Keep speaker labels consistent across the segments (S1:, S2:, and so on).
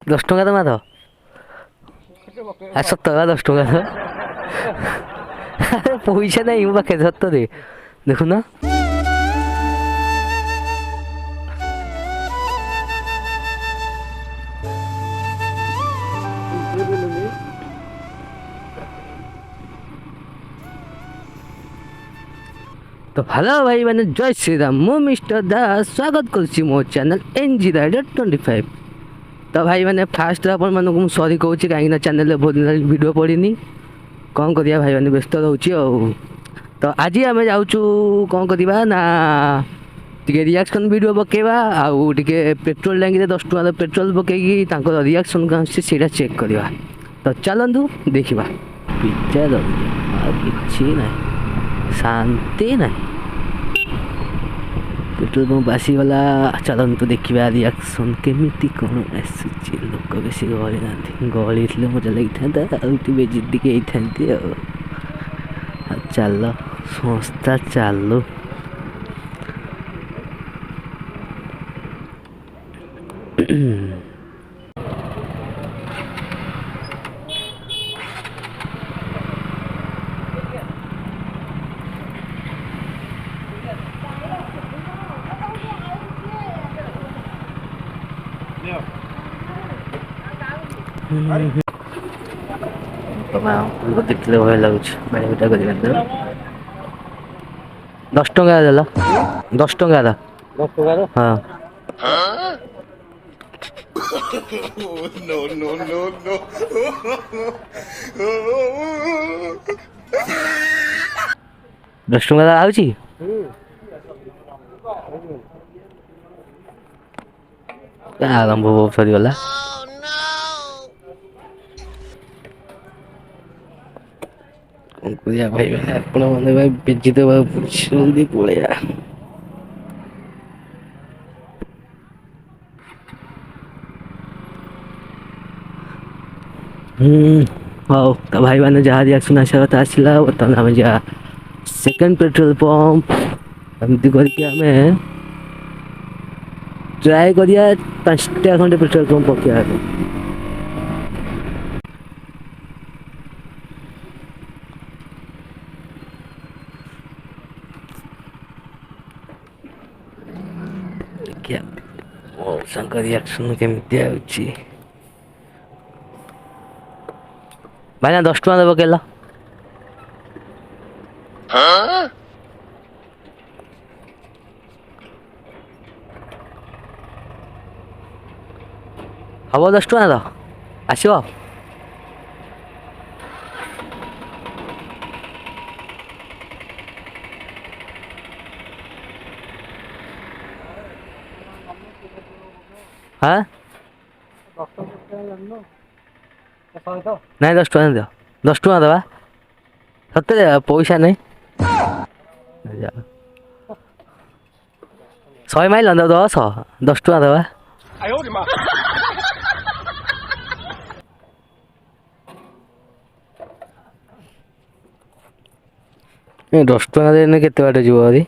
S1: 10 ଟଙ୍କା ତ ମାଧ ସତ ଟଙ୍କା 10 ଟଙ୍କା ପଇସା ନାହିଁ ମୋ ପାଖରେ ସତରେ ଦେଖୁନ। तो हेलो भाई मैंने जय श्री राम मु मिस्टर दास स्वागत कर मो चैनल एनजी राइडर 25। तो भाई मैंने फास्ट अपन मानक सॉरी कहूँ कहीं चैनल बहुत दिन वीडियो पड़नी कौन करिया भाई मैंने व्यस्त रोचे। तो आज आम जाऊँ कौन करवा ना टे रिएक्शन वीडियो पकेवा आउ टे पेट्रोल टैंकी 10 टଙ୍କା पेट्रोल पकईकी रिएक्शन कौन से चेक करवा। तो चलतु देखा पिज्जा कि ना शांति ना पेट्रोल पंप आसीगला। चलतु देखा रिएक्शन केमिति कौन आसूची लोक बेस गहली ना गहली थे मजा लगी बेजिदिके होता चल संस्था चालू। देखले भय लगुच बाड़ीटा कर 10 टଙ୍କା देला 10 टଙ୍କା दा
S2: 10 ଟଙ୍କାର
S1: हाँ
S3: no, no, no, no.
S1: 10 ଟଙ୍କା दा आउची आरंभ बहुत सरी गला। भाई आपण मैंने भाई बेजी देवा जल्दी पलैया। हाँ तो भाई मैंने जहाँ रिएक्शन आसा कथा आसला बर्तमान आम जा सेकेंड पेट्रोल पंप एमती करके आम ट्राए करिया 5टा खंडे पेट्रोल पंप पकड़ा। रिएक्शन केमती भाई ना 10 ଟଙ୍କା देव के हम 10 ଟଙ୍କା ତ ଆସିବ। हाँ ନାଇଁ 10 ଟଙ୍କା ଦିଅ 10 ଟଙ୍କା ଦେବା ସତରେ ପଇସା ନାହିଁ 100 ମାଇଲ 10 ଟଙ୍କା ଦେବା। ଏ 10 ଟଙ୍କା ଦେଲେ କେତେ ବାଟ ଯିବ ଆହୁରି।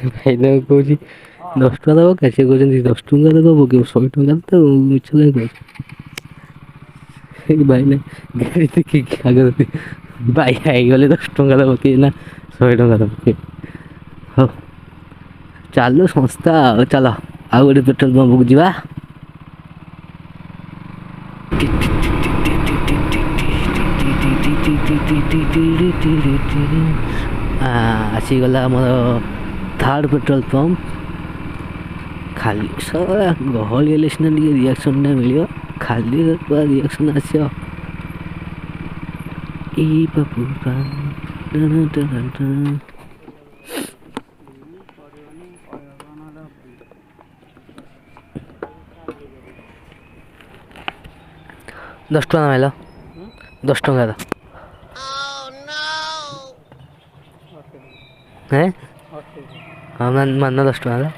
S1: भाई ना कौन 10 ଟଙ୍କା ଦେବ कैसे कहते 10 ଟଙ୍କା देव कि 100 ଟଙ୍କା तो मिछ लगे भाई ना गाड़ी देखिए आगे भाई आईगले 10 ଟଙ୍କା देव कि ना 100 ଟଙ୍କା देव कि हाँ चलो संस्था चल आउ गोटे पेट्रोल पंप को जीवा। आसीगला मोर थर्ड पेट्रोल पंप खाली सारा गहली हेल्ले सीना रिएक्शन ना मिल खाली पूरा रिएक्शन आस दस टଙ୍କା माइल 10 ଟଙ୍କା दा हैं हाँ मान 10 ଟଙ୍କା दा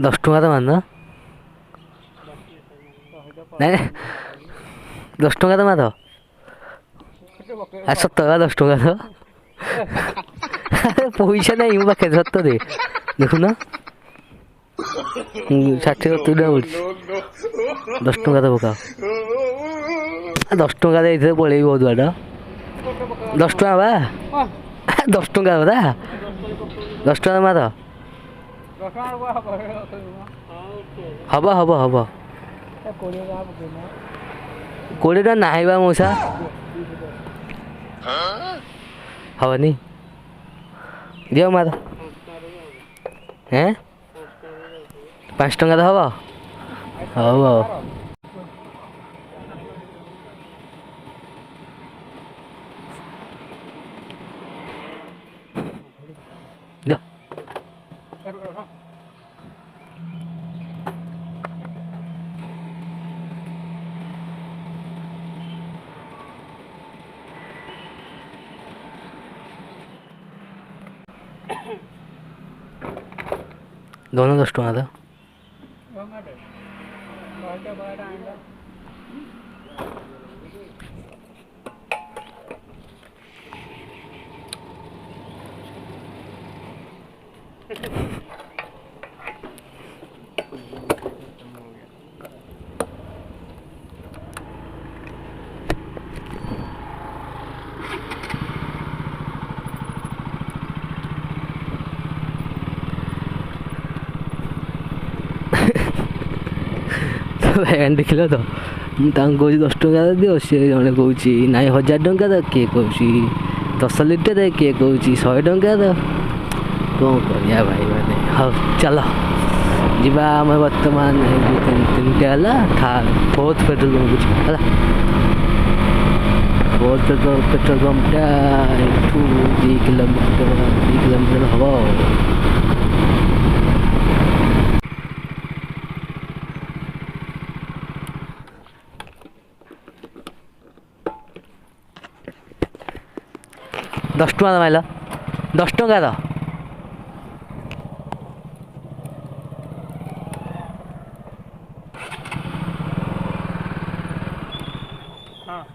S1: दस टଙ୍କା तो मान ନାଇଁ ଦଶ ଟଙ୍କା ତ ମାଧ ସତ ଦଶ ଟଙ୍କା ତ ପଇସା ନାହିଁ ମୋ ପାଖରେ ସତରେ ଦେଖୁନ 60-70 ଟଙ୍କା ପଡୁଛି 10 ଟଙ୍କା ତ ପକାଅ 10 ଟଙ୍କା ଦେଇଥିଲେ ପଳେଇବି ବହୁତ ବାଟ 10 ଟଙ୍କା ବା 10 ଟଙ୍କା ପରା 10 ଟଙ୍କା ମାଧ ହବ ହବ ହବ 20 ଟଙ୍କା ନାହିଁ ବା ମଉସା ହବନି ଦିଅ ମାଧ ହେଁ 5 ଟଙ୍କା ତ ହବ ହଉ ହଉ दोनों 10 टଙ୍କା था ଭ୍ୟାନ୍ ଦେଖିଲ ତ ମୁଁ ତାଙ୍କୁ କହୁଛି 10 ଟଙ୍କା ଦିଅ ସିଏ ଜଣେ କହୁଛି ନାଇଁ 1000 ଟଙ୍କା ତ କିଏ କହୁଛି 10 ଲିଟର କିଏ କହୁଛି 100 ଟଙ୍କା ତ କ'ଣ କରିବା ଭାଇ ମାନେ ହଉ ଚାଲ ଯିବା ଆମେ ବର୍ତ୍ତମାନ 3ଟା ହେଲା ବହୁତ ପେଟ୍ରୋଲ ପମ୍ପକୁ ଯିବା ହେଲା ବହୁତ ପେଟ୍ରୋଲ ପମ୍ପଟା ଏଠୁ 2 କିଲୋମିଟର ହବ ଆଉ 10 ଟଙ୍କା ତ ମାଇଲ 10 ଟଙ୍କା ତ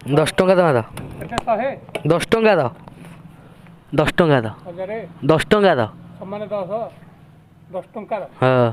S1: 10 ଟଙ୍କା ତ ମାର 10 ଟଙ୍କା ତ 10 ଟଙ୍କା ତ 10 ଟଙ୍କା ତ
S2: ସମାନେ 10 ଟଙ୍କା
S1: ହଁ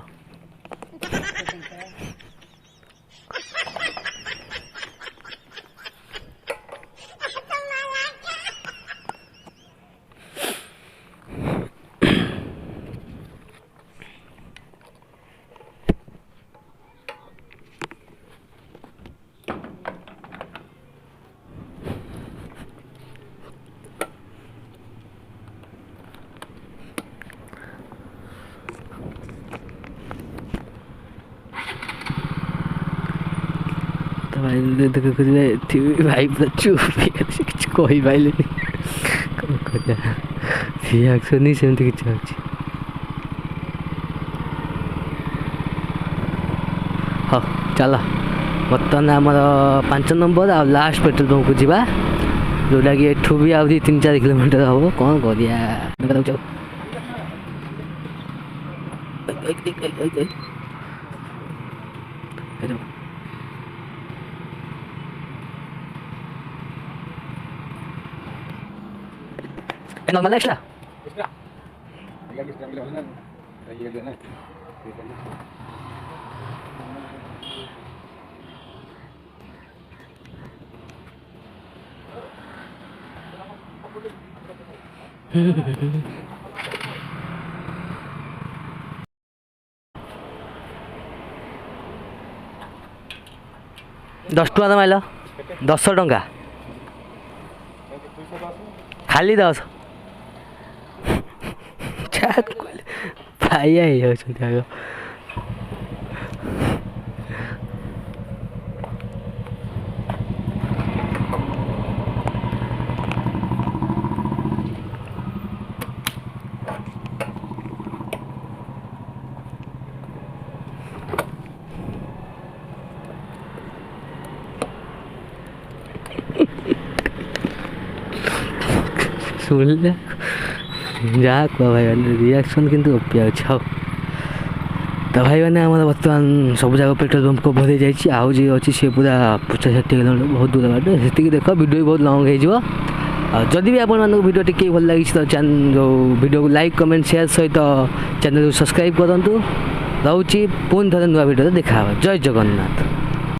S1: भाई देखो कुछ भाई चुप କିଛି କହିପାରିଲେନି କ'ଣ କରିବା ସିଏ ଆକ୍ସନ୍ ସେମିତି କିଛି ଅଛି ହଉ ଚାଲ ବର୍ତ୍ତମାନ ଆମର 5 ନମ୍ବର ଆଉ ଲାଷ୍ଟ ପେଟ୍ରୋଲ ପମ୍ପକୁ ଯିବା ଯେଉଁଟାକି ଏଠୁ ବି ଆହୁରି 3-4 କିଲୋମିଟର ହେବ କ'ଣ କରିବା normal extra दस टଙ୍କା ତ ମାଇଲ 10 ଟଙ୍କା ଖାଲି 10 ଭାଇଆ ହେଇଯାଉଛନ୍ତି ଆଗ ଶୁଣିଲେ ଯାହା କୁହ ଭାଇମାନେ ରିଆକ୍ସନ୍ କିନ୍ତୁ ଓପି ଅଛି। ହଉ ତ ଭାଇମାନେ ଆମର ବର୍ତ୍ତମାନ ସବୁ ଯାକ ପେଟ୍ରୋଲ ପମ୍ପ କଭର ହେଇଯାଇଛି। ଆଉ ଯିଏ ଅଛି ସିଏ ପୁରା 50-60 କିଲୋମିଟର ବହୁତ ଦୂର ବାଟ। ସେତିକି ଦେଖ ଭିଡ଼ିଓ ବି ବହୁତ ଲଙ୍ଗ୍ ହେଇଯିବ। ଆଉ ଯଦି ବି ଆପଣମାନଙ୍କୁ ଭିଡ଼ିଓ ଟିକେ ଭଲ ଲାଗିଛି ତ ଯେଉଁ ଭିଡ଼ିଓକୁ ଲାଇକ୍ କମେଣ୍ଟ ସେୟାର ସହିତ ଚ୍ୟାନେଲକୁ ସବସ୍କ୍ରାଇବ୍ କରନ୍ତୁ। ରହୁଛି ପୁଣି ଥରେ ନୂଆ ଭିଡ଼ିଓରେ ଦେଖା ହେବ। ଜୟ ଜଗନ୍ନାଥ।